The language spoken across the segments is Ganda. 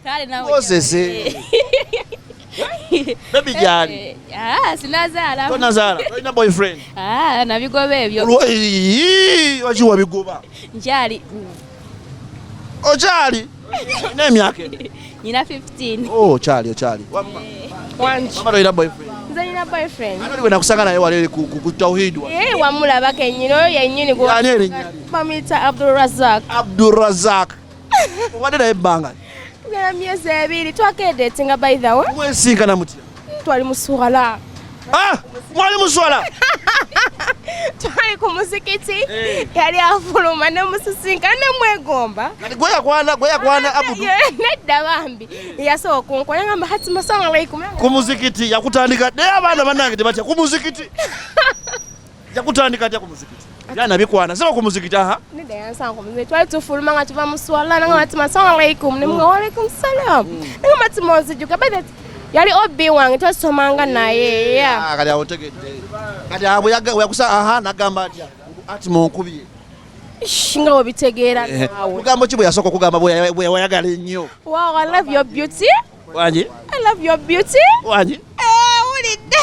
Kale nawe. Osese. Baby jali. Sinazala. Tonazala. Toina boyfriend. Nabigoba ebyo. Wachiwa bigoba. Njali. Ochali. Name yake. Nina 15. Ochali. Wanji. Mama toina boyfriend. Nina boyfriend. Anali wena kusanga naye walele ku tauhid wa. Wamulaba kenyino yenyini go. Yani Bamita Abdulrazak. Wadde ebanga. Ngala myezi ebiri twakedetinga by the way. Mwesinka na mutya. Twali mu Swalla. Mwali mu Swalla. Twali ku Muzikitti. Yali afuluma ne musisinka ne mwegomba. Kati goya kwana abudu. Nedda bambi. Yasoka kunkola ngamba hati masanga alaikum. Ku Muzikitti yakutandika de abana banange tebatya ku Muzikitti. Yakutandika atya ku Muzikitti. Yana bikwana sema ku Muzikitti Nida yansanga ku Muzikitti. Twali tufuluma nga tuva mu Swalla nga hati masanga alaikum. Ne mwa alaikum salam. Nga mati mozijuka bade yali obi wange twasomanga naye kali awo tegedde kati abo yakusa nagamba atya ati munkubiye nga obitegeera nawe kugambo ki bwe yasooka kugamba bwe wayagala ennyo. Wow, I love your beauty. Wanji? I love your beauty. Wanji? Ulidde.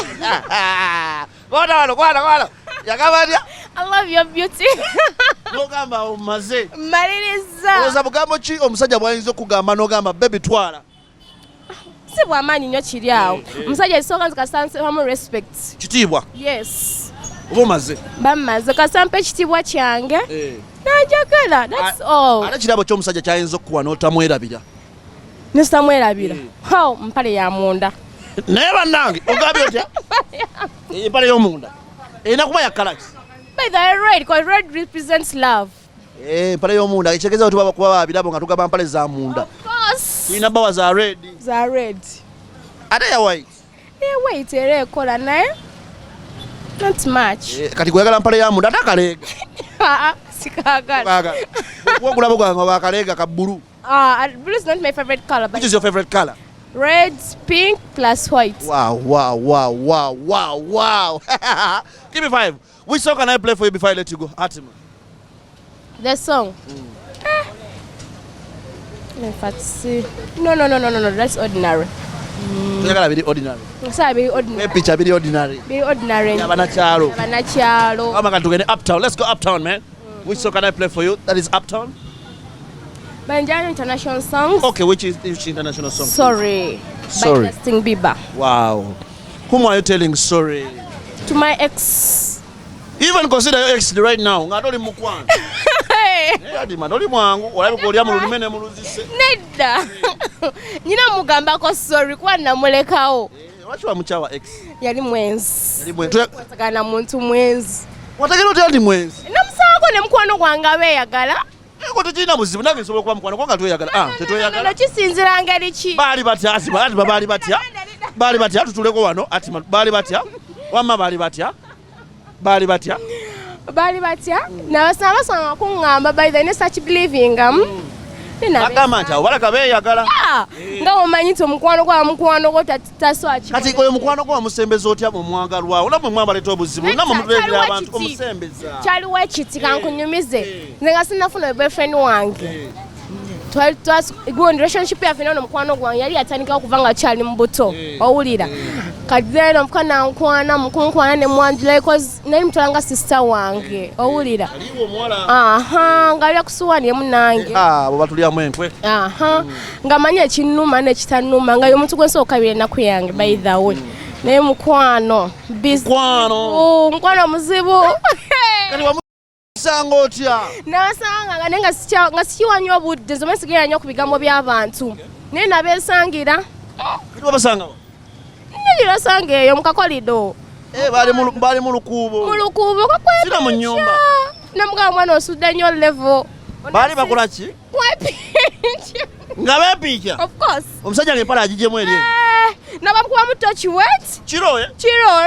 Kwana. Yagamba atya? I love your beauty. Nogamba omaze. Maliriza. Olowooza bugambo ki omusajja bw'ayinza okugamba n'ogamba baby twala? Si bw'amaanyi nnyo kiri awo. Omusajja ekisooka nti kasanse bamu respect. Kitiibwa? Yes. Oba omaze? Bamaze kasampa ekitiibwa kyange. Najagala. That's all. Ate kirabo ky'omusajja kyayinza okukuwa n'otamwerabira? Nesitamwerabira. Mpale ya munda. Naye bannange ogambye otya? Empale y'omunda erina kuba ya kala ki? By the red, because red represents love. Empale y'omunda ekitegeeza nti kuba babirabo nga tugamba mpale za munda. Of course. Tulina bawa za red. Za red. Ate ya white. White era ekola naye. Not much. Kati gwegala mpale ya munda ate akaleega. Sikagala. Wogulabo gwange bakaleega ka blue. Blue is not my favorite color. Which is your favorite color? Red, pink plus white. Wow. Give me 5. Which song can I play for you before I let you go? Atima. The song. Let's see. No. That's ordinary. Tuyagala biri ordinary. Sasa biri ordinary. Picture biri ordinary. Biri ordinary. Abanakyalo. Come on, tugende uptown. Let's go uptown, man. Which song can I play for you? That is uptown. Banjara international songs. Okay, which international song? Sorry. By Justin Bieber. Wow. Whom are you telling sorry? To my ex. You even consider your ex right now. Ngatoli mukwana. Adi madoli mwangu olabe ko lya mu lumene mu luzise. Nedda. Nyina mugamba ko sorry kwa namulekawo. Wachiwa muchawa ex. Yali mwenzi. Watakana muntu mwenzi. Watakira otya mwenzi? Namusako ne mukwano gwange abeyagala. Eko tekirina buzibu nange nsobola kuba mukwano kwanga tweyagala. Tetweyagala. Kisinzira ngeri ki? Baali batya asiba ati baali batya. Baali batya tutuleko wano ati baali batya. Wamma baali batya. Baali batya. Nabasanga kungamba by the such believing agamba nti awo balaka beeyagala. Nga omanyi nti omukwano gwo taswaki. Kati oyo mukwano gwo wamusembeza otya mu mwagalwawo? Olaba mwambaleeta obuzibu namwe mutuleetera abantu omusembeza. Kyaliwo ekiti kankunyumize. Nze nga sinnafuna boyfriend wange. Relationship yaffe n'omukwano gwange yali yatandika okuva nga kyali mu buto. Owulira. Kati then omukana mukunkwana ne mwanjula because nali mutwalanga sister wange. Owulira. Aliwo omuwala. Nga ali kusuwani emu nange. Abo batulyamu enkwe. Nga manyi ekinnuma n'ekitannuma nga y'omuntu gwensobola okabira ennaku yange by the way. Naye mukwano. Mukwano muzibu. Sanga otya? Nasanga nga sikiwanyo obudde zomwe sigera nnyo ku bigambo by'abantu. Naye nabeesangira. Kati wabasangawo? Nasanga eyo mu kakolido. Baali mu lukuubo. Mu lukuubo kakwepiicha. Sira mu nnyumba. Namugamba mwana osudde nnyo level. Baali bakola ki? Kwepiicha. Nga beepiicha? Of course. Omusajja ng'empala agigyemu eri. Nabamukubamu tochi wet. Kiro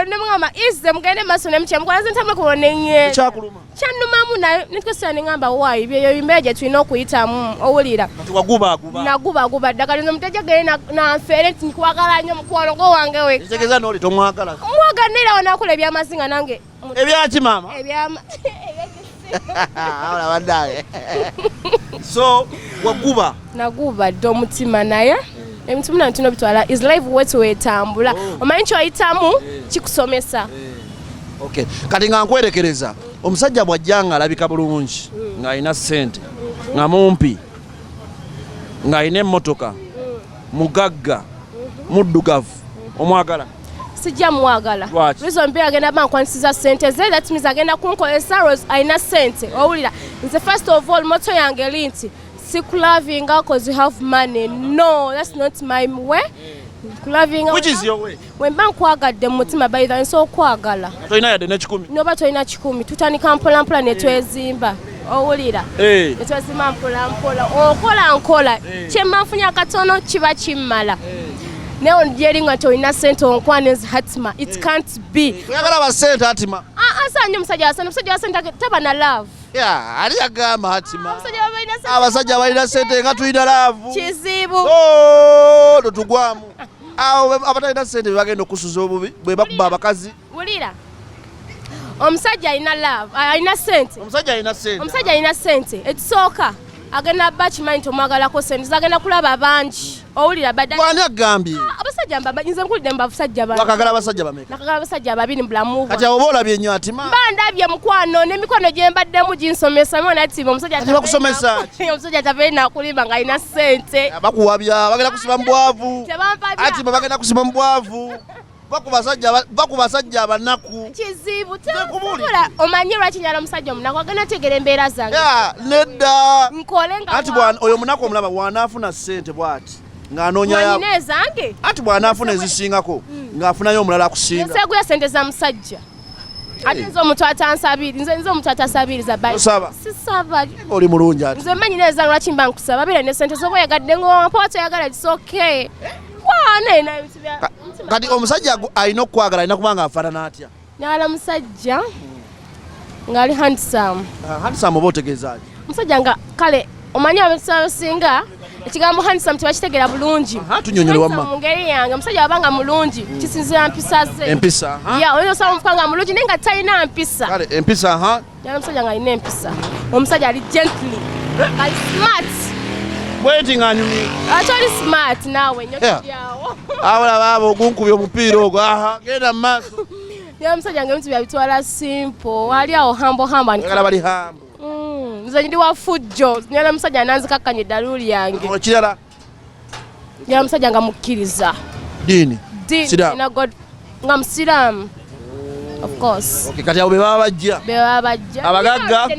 nemugamba izze mugende maaso nemukyamukwala nze ntamule kubonenye. Ekyakuluma. Kyannumamu naye netwesera nengamba waayi byeyo bimbeera gye tulina okuyitamu owulira. Kati wagubaguba. Nagubaguba ddagala nze mutajja gere nanfeere nti nkwagala nnyo mukwano gwo wange we. Kitegeeza n'oli tomwagala. Mwagala naye era wanakola ebyamazinga nange. Ebyaki maama? Awala bandaye. So waguba. Naguba ddo omutima naye. Emitima na tuno bitwala is live wetu wetambula. Omanyi kyo ayitamu kikusomesa. Okay. Kati nga nkwerekereza. Omusajja bw'ajjanga alabika bulungi nga alina ssente nga mumpi nga alina emmotoka mugagga muddugavu omwagala sijja mwagala reason be agenda bankwanisiza ssente ze that means agenda kunkolesa Rose alina ssente owulira nze first of all moto yange linti sikulavinga cause you have money no that's not my way Loving which is your way? When bank kwagadde mutima by the so kwagala. Toina yade ne 10. Noba toina 10. Tutandika mpola netwezimba. Owulira. Netwezimba mpola. Okola nkola. Kyemmafunya katono kiba kimmala. Neo njeringa toina sente onkwanez hatima. It can't be. Tuyagala ba sente hatima. Asanje musajja sente taba na love. Yeah, ali agamba hatima. Abasajja balina sente nga tuyina love. Kizibu. Oh, totugwamu. Awo abatalina sente bagenda okusuza obubi bwe bakuba abakazi. Wulira. Omusajja alina love, alina sente. Omusajja alina sente. Ekisooka agenda bakimanyi tomwagalako sente, zagenda kulaba bangi. Owulira badde. Wani agambye? Abasajja mbaba nze nkulidde mbasajja ba. Wakagala abasajja bameka. Nakagala abasajja babiri mbulamu. Kati awo olabye nnyo atima. Bandabye mukwano n'emikono gye mbaddemu ginsomesa mwana ati omusajja ati bakusomesa. Omusajja tabeera nakulimba nga alina sente. Bakuwabya bagenda kusiba mu bwavu. Ati bagenda kusiba mu bwavu. Bakubasajja abanaku. Kizibu tekubula. Omanyi lwaki nyala omusajja omunaku agenda tegera embeera zange. Nedda. Nkole nga ati bwana oyo munaku omulaba wanaafuna ssente bwati. Ng'anoonya ya. Zange. Ati bw'anaafuna ezisingako ng'afunayo omulala akusinga. Nseguya sente za musajja. Ati nze omuntu atansabiri, nze omuntu atasabiriza bayi. Osaba. Sisaba. Oli mulungi ati. Nze manyi neza lwaki mba nkusaba bire ne sente zoba yagadde ng'ompoto yagala it's okay. Wane na mtibya. Kati omusajja alina okukwagala alina kubanga afaanana atya. Nyala musajja ngali handsome. Handsome oba otegeezaaje? Musajja nga kale omanyi abasinga ekigambo handsome tebakitegera bulungi. Tunyonyole wamma. Mu ngeri yange omusajja wabanga mulungi kisinzira mpisa ze. Empisa. Ya oyo osaba omufukanga mulungi naye nga talina mpisa. Kale empisa Nyala omusajja nga alina empisa. Omusajja ali gently. Ali smart. Bweti ng'anyumye. Atoli smart naawe nnyo kyawo. Awala babo ogunkubye omupiira ogwo genda mu maaso. Nyala omusajja nga ebintu byabitwala simple. Wali awo hambo. Ngala bali hambo. Nze ndi wa fujjo. Nyala omusajja nanzikakkanya eddaluuli yange. Ekirala? Nyala omusajja nga mukkiriza. Diini? Diini nga musiraamu. Of course. Okay, kati abo be baba bajja. Abagagga.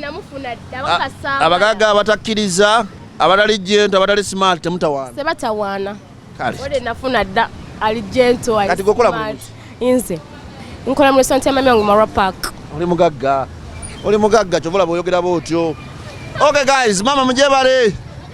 Abagagga abatakkiriza. Abatali gento abatali smart temutawaana. Sebatawaana. Kale. Ode nafuna dda ali gento ali. Kati gokola bulungi. Inze. Nkola mu restaurant ya mami wange Mara Park. Oli mugagga kyovula bw'oyogera bw'otyo. Okay guys, mama mujebale.